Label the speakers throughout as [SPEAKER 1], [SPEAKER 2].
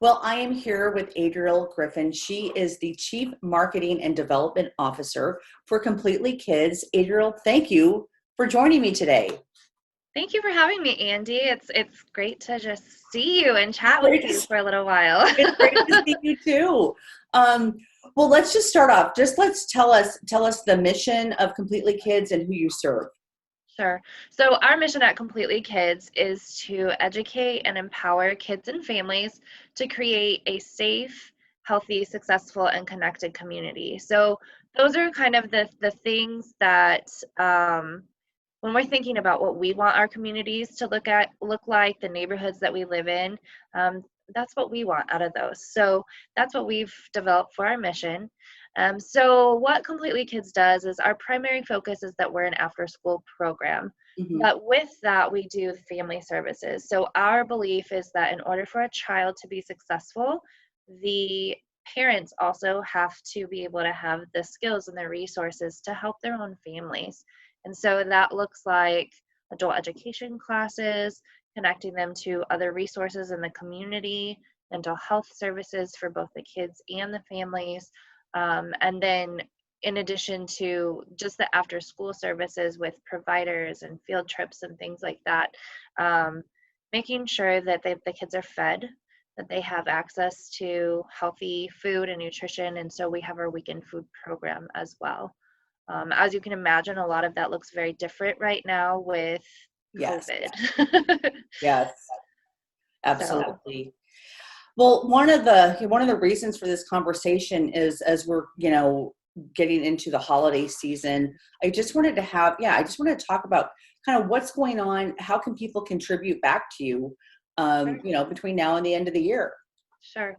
[SPEAKER 1] Well, I am here with Adrielle Griffin. She is the Chief Marketing and Development Officer for Completely Kids. Adrielle, thank you for joining me today.
[SPEAKER 2] Thank you for having me, Andy. It's great to just see you and chat with
[SPEAKER 1] Great to
[SPEAKER 2] you
[SPEAKER 1] see-
[SPEAKER 2] for a little while.
[SPEAKER 1] It's great to see you too. Um, well, let's just start off. Just let's tell us the mission of Completely Kids and who you serve.
[SPEAKER 2] Sure. So our mission at Completely Kids is to educate and empower kids and families to create a safe, healthy, successful, and connected community. So those are kind of the things that when we're thinking about what we want our communities to look like, the neighborhoods that we live in, um, that's what we want out of those. So that's what we've developed for our mission. So what Completely Kids does is our primary focus is that we're an after-school program.
[SPEAKER 1] Mhm.
[SPEAKER 2] But with that, we do family services. So our belief is that in order for a child to be successful, the parents also have to be able to have the skills and the resources to help their own families. And so that looks like adult education classes, connecting them to other resources in the community, mental health services for both the kids and the families. And then in addition to just the after school services with providers and field trips and things like that, um, making sure that the kids are fed, that they have access to healthy food and nutrition. And so we have our weekend food program as well. As you can imagine, a lot of that looks very different right now with
[SPEAKER 1] Yes,
[SPEAKER 2] COVID.
[SPEAKER 1] yes,
[SPEAKER 2] So,
[SPEAKER 1] absolutely. Well, one of the reasons for this conversation is as we're, getting into the holiday season, I just wanted to talk about kind of what's going on, how can people contribute back to you,
[SPEAKER 2] sure.
[SPEAKER 1] between now and the end of the year.
[SPEAKER 2] Sure.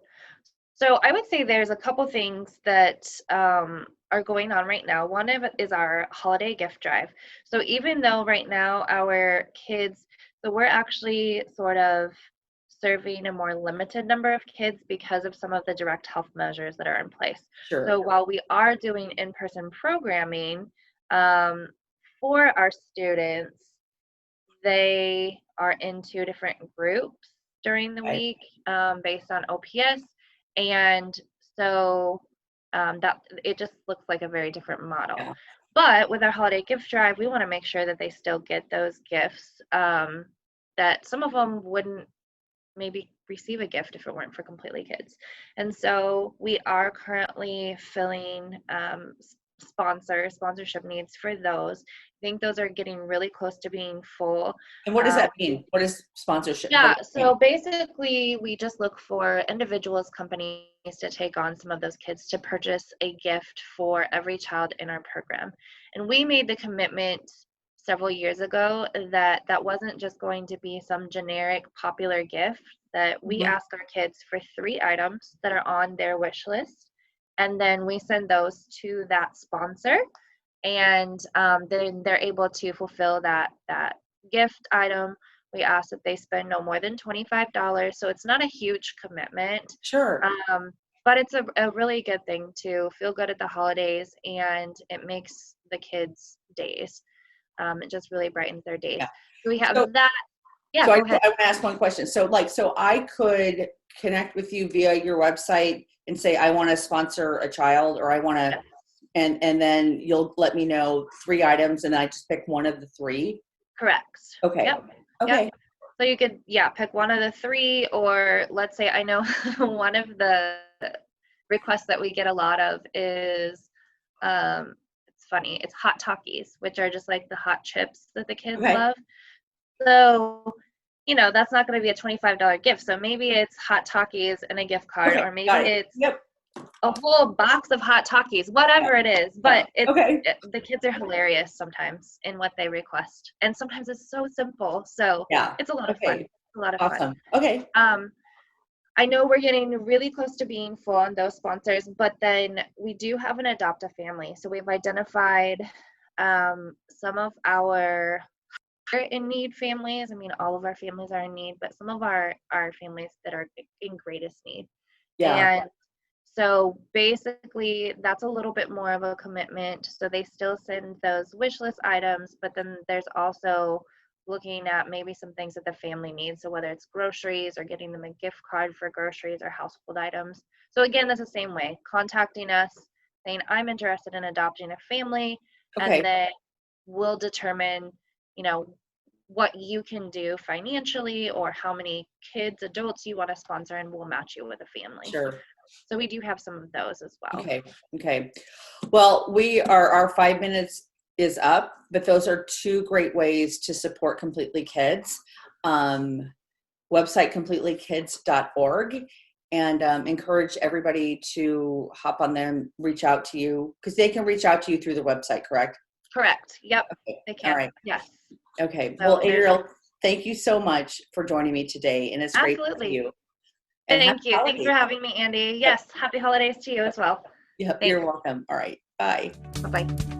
[SPEAKER 2] So I would say there's a couple things that are going on right now. One of it is our holiday gift drive. So even though right now our kids, so we're actually sort of serving a more limited number of kids because of some of the direct health measures that are in place.
[SPEAKER 1] Sure.
[SPEAKER 2] So while we are doing in-person programming um, for our students, they are in two different groups during the
[SPEAKER 1] Okay.
[SPEAKER 2] week based on OPS, and so that it just looks like a very different model.
[SPEAKER 1] Yeah.
[SPEAKER 2] But with our holiday gift drive, we want to make sure that they still get those gifts. That some of them wouldn't maybe receive a gift if it weren't for Completely Kids. And so we are currently filling sponsorship needs for those. I think those are getting really close to being full.
[SPEAKER 1] And what does that mean? What is sponsorship? What
[SPEAKER 2] Yeah,
[SPEAKER 1] does that
[SPEAKER 2] so
[SPEAKER 1] mean?
[SPEAKER 2] basically we just look for individuals, companies to take on some of those kids to purchase a gift for every child in our program. And we made the commitment several years ago that that wasn't just going to be some generic popular gift, that we
[SPEAKER 1] Mhm.
[SPEAKER 2] ask our kids for 3 items that are on their wish list, and then we send those to that sponsor, and then they're able to fulfill that gift item. We ask that they spend no more than $25, so it's not a huge commitment,
[SPEAKER 1] Sure.
[SPEAKER 2] um, but it's a really good thing to feel good at the holidays, and it makes the kids' days. It just really brightens their days.
[SPEAKER 1] Yeah.
[SPEAKER 2] So we have
[SPEAKER 1] So,
[SPEAKER 2] that. Yeah,
[SPEAKER 1] so I,
[SPEAKER 2] go ahead.
[SPEAKER 1] I want to ask one question. So I could connect with you via your website and say, I want to sponsor a child or I want to,
[SPEAKER 2] Yes,
[SPEAKER 1] and then you'll let me know 3 items and I just pick one of the three.
[SPEAKER 2] correct.
[SPEAKER 1] Okay.
[SPEAKER 2] Yep, yep.
[SPEAKER 1] Okay.
[SPEAKER 2] So you could, yeah, pick one of the three, or let's say I know one of the requests that we get a lot of is, it's funny, it's hot Takis, which are just like the hot chips that the kids
[SPEAKER 1] Okay.
[SPEAKER 2] love. So, that's not going to be a $25 gift. So maybe it's hot Takis and a gift card,
[SPEAKER 1] Okay.
[SPEAKER 2] or maybe
[SPEAKER 1] Got it.
[SPEAKER 2] it's
[SPEAKER 1] Yep.
[SPEAKER 2] a whole box of hot Takis,
[SPEAKER 1] Yeah.
[SPEAKER 2] whatever it is.
[SPEAKER 1] Yeah.
[SPEAKER 2] But
[SPEAKER 1] Okay.
[SPEAKER 2] the kids are hilarious sometimes in what they request, and sometimes it's so simple. So
[SPEAKER 1] Yeah.
[SPEAKER 2] it's a lot of fun.
[SPEAKER 1] Okay.
[SPEAKER 2] It's a lot of fun.
[SPEAKER 1] Awesome. Okay.
[SPEAKER 2] Um, I know we're getting really close to being full on those sponsors, but then we do have an adopt a family. So we've identified some of our in need families. I mean, all of our families are in need, but some of our families that are in greatest need.
[SPEAKER 1] Yeah.
[SPEAKER 2] And so basically, that's a little bit more of a commitment. So they still send those wish list items, but then there's also looking at maybe some things that the family needs. So whether it's groceries or getting them a gift card for groceries or household items. So again, that's the same way, contacting us, saying, I'm interested in adopting a family, and
[SPEAKER 1] Okay.
[SPEAKER 2] then we'll determine, what you can do financially or how many kids, adults you want to sponsor, and we'll match you with a family.
[SPEAKER 1] Sure.
[SPEAKER 2] So we do have some of those as well.
[SPEAKER 1] Okay. Okay. Well, our 5 minutes is up, but those are two great ways to support Completely Kids. Website completelykids.org, and encourage everybody to hop on them, reach out to you, because they can reach out to you through the website, correct?
[SPEAKER 2] Correct. Yep.
[SPEAKER 1] Okay.
[SPEAKER 2] They
[SPEAKER 1] All
[SPEAKER 2] can.
[SPEAKER 1] right.
[SPEAKER 2] Yes.
[SPEAKER 1] Okay.
[SPEAKER 2] So
[SPEAKER 1] Well, Adrielle, thank you so much for joining me today, and it's great to see
[SPEAKER 2] absolutely.
[SPEAKER 1] you. And happy
[SPEAKER 2] Thank you. Thanks
[SPEAKER 1] holidays.
[SPEAKER 2] for having me, Andy.
[SPEAKER 1] Yep.
[SPEAKER 2] Yes. Happy holidays to you as well.
[SPEAKER 1] Yep.
[SPEAKER 2] Thanks.
[SPEAKER 1] You're welcome. All right. Bye.
[SPEAKER 2] Bye-bye.